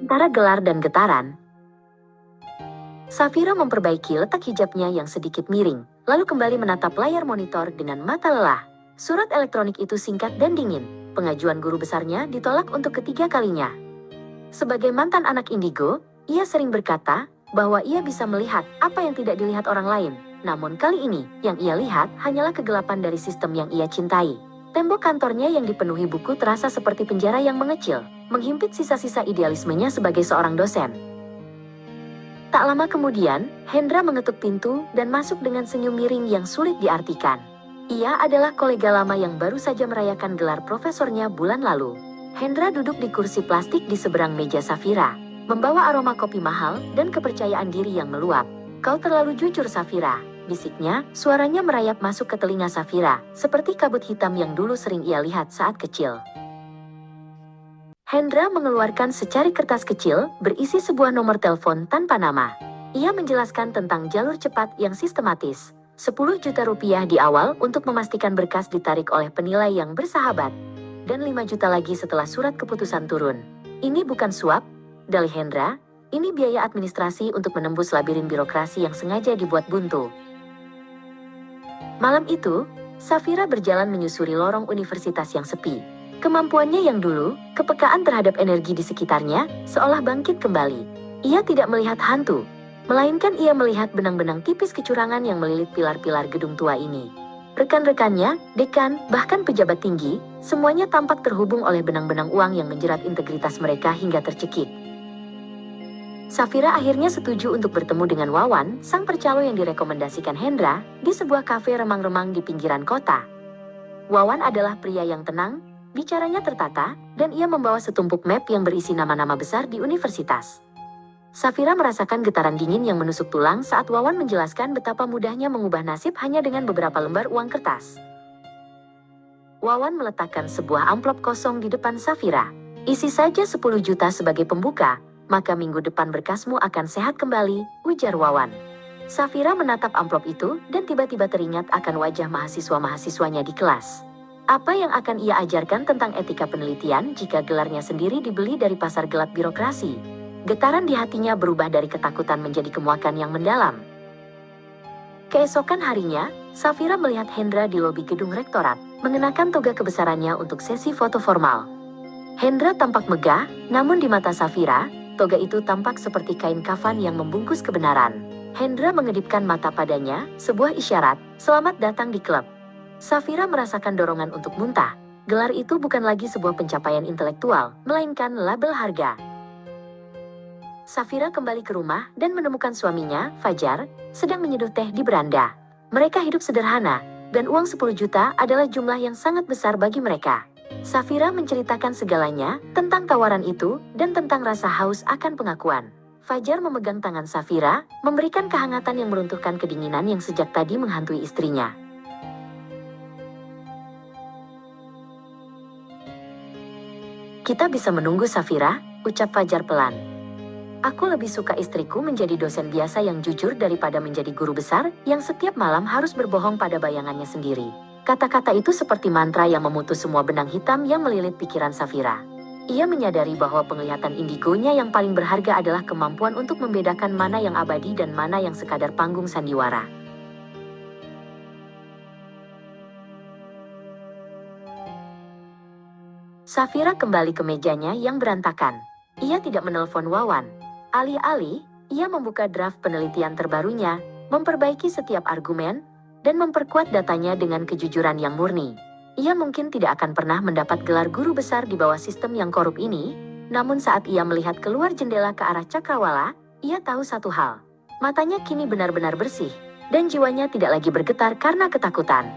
antara gelar dan getaran. Safira memperbaiki letak hijabnya yang sedikit miring, lalu kembali menatap layar monitor dengan mata lelah. Surat elektronik itu singkat dan dingin. Pengajuan guru besarnya ditolak untuk ketiga kalinya. Sebagai mantan anak indigo, ia sering berkata bahwa ia bisa melihat apa yang tidak dilihat orang lain. Namun kali ini, yang ia lihat hanyalah kegelapan dari sistem yang ia cintai. Tembok kantornya yang dipenuhi buku terasa seperti penjara yang mengecil, menghimpit sisa-sisa idealismenya sebagai seorang dosen. Tak lama kemudian, Hendra mengetuk pintu dan masuk dengan senyum miring yang sulit diartikan. Ia adalah kolega lama yang baru saja merayakan gelar profesornya bulan lalu. Hendra duduk di kursi plastik di seberang meja Safira, membawa aroma kopi mahal dan kepercayaan diri yang meluap. "Kau terlalu jujur, Safira," bisiknya, suaranya merayap masuk ke telinga Safira, seperti kabut hitam yang dulu sering ia lihat saat kecil. Hendra mengeluarkan secari kertas kecil, berisi sebuah nomor telepon tanpa nama. Ia menjelaskan tentang jalur cepat yang sistematis. 10 juta rupiah di awal untuk memastikan berkas ditarik oleh penilai yang bersahabat. Dan 5 juta lagi setelah surat keputusan turun. "Ini bukan suap," dalih Hendra. "Ini biaya administrasi untuk menembus labirin birokrasi yang sengaja dibuat buntu." Malam itu, Safira berjalan menyusuri lorong universitas yang sepi. Kemampuannya yang dulu, kepekaan terhadap energi di sekitarnya, seolah bangkit kembali. Ia tidak melihat hantu, melainkan ia melihat benang-benang tipis kecurangan yang melilit pilar-pilar gedung tua ini. Rekan-rekannya, dekan, bahkan pejabat tinggi, semuanya tampak terhubung oleh benang-benang uang yang menjerat integritas mereka hingga tercekik. Safira akhirnya setuju untuk bertemu dengan Wawan, sang percalo yang direkomendasikan Hendra, di sebuah kafe remang-remang di pinggiran kota. Wawan adalah pria yang tenang, bicaranya tertata, dan ia membawa setumpuk map yang berisi nama-nama besar di universitas. Safira merasakan getaran dingin yang menusuk tulang saat Wawan menjelaskan betapa mudahnya mengubah nasib hanya dengan beberapa lembar uang kertas. Wawan meletakkan sebuah amplop kosong di depan Safira. "Isi saja 10 juta sebagai pembuka, maka minggu depan berkasmu akan sehat kembali," ujar Wawan. Safira menatap amplop itu dan tiba-tiba teringat akan wajah mahasiswa-mahasiswanya di kelas. Apa yang akan ia ajarkan tentang etika penelitian jika gelarnya sendiri dibeli dari pasar gelap birokrasi? Getaran di hatinya berubah dari ketakutan menjadi kemuakan yang mendalam. Keesokan harinya, Safira melihat Hendra di lobi gedung rektorat, mengenakan toga kebesarannya untuk sesi foto formal. Hendra tampak megah, namun di mata Safira, toga itu tampak seperti kain kafan yang membungkus kebenaran. Hendra mengedipkan mata padanya, sebuah isyarat, "Selamat datang di klub." Safira merasakan dorongan untuk muntah. Gelar itu bukan lagi sebuah pencapaian intelektual, melainkan label harga. Safira kembali ke rumah dan menemukan suaminya, Fajar, sedang menyeduh teh di beranda. Mereka hidup sederhana, dan uang 10 juta adalah jumlah yang sangat besar bagi mereka. Safira menceritakan segalanya, tentang tawaran itu, dan tentang rasa haus akan pengakuan. Fajar memegang tangan Safira, memberikan kehangatan yang meruntuhkan kedinginan yang sejak tadi menghantui istrinya. "Kita bisa menunggu, Safira," ucap Fajar pelan. "Aku lebih suka istriku menjadi dosen biasa yang jujur daripada menjadi guru besar yang setiap malam harus berbohong pada bayangannya sendiri." Kata-kata itu seperti mantra yang memutus semua benang hitam yang melilit pikiran Safira. Ia menyadari bahwa penglihatan indigonya yang paling berharga adalah kemampuan untuk membedakan mana yang abadi dan mana yang sekadar panggung sandiwara. Safira kembali ke mejanya yang berantakan. Ia tidak menelpon Wawan. Alih-alih, ia membuka draft penelitian terbarunya, memperbaiki setiap argumen, dan memperkuat datanya dengan kejujuran yang murni. Ia mungkin tidak akan pernah mendapat gelar guru besar di bawah sistem yang korup ini, namun saat ia melihat keluar jendela ke arah cakrawala, ia tahu satu hal. Matanya kini benar-benar bersih, dan jiwanya tidak lagi bergetar karena ketakutan.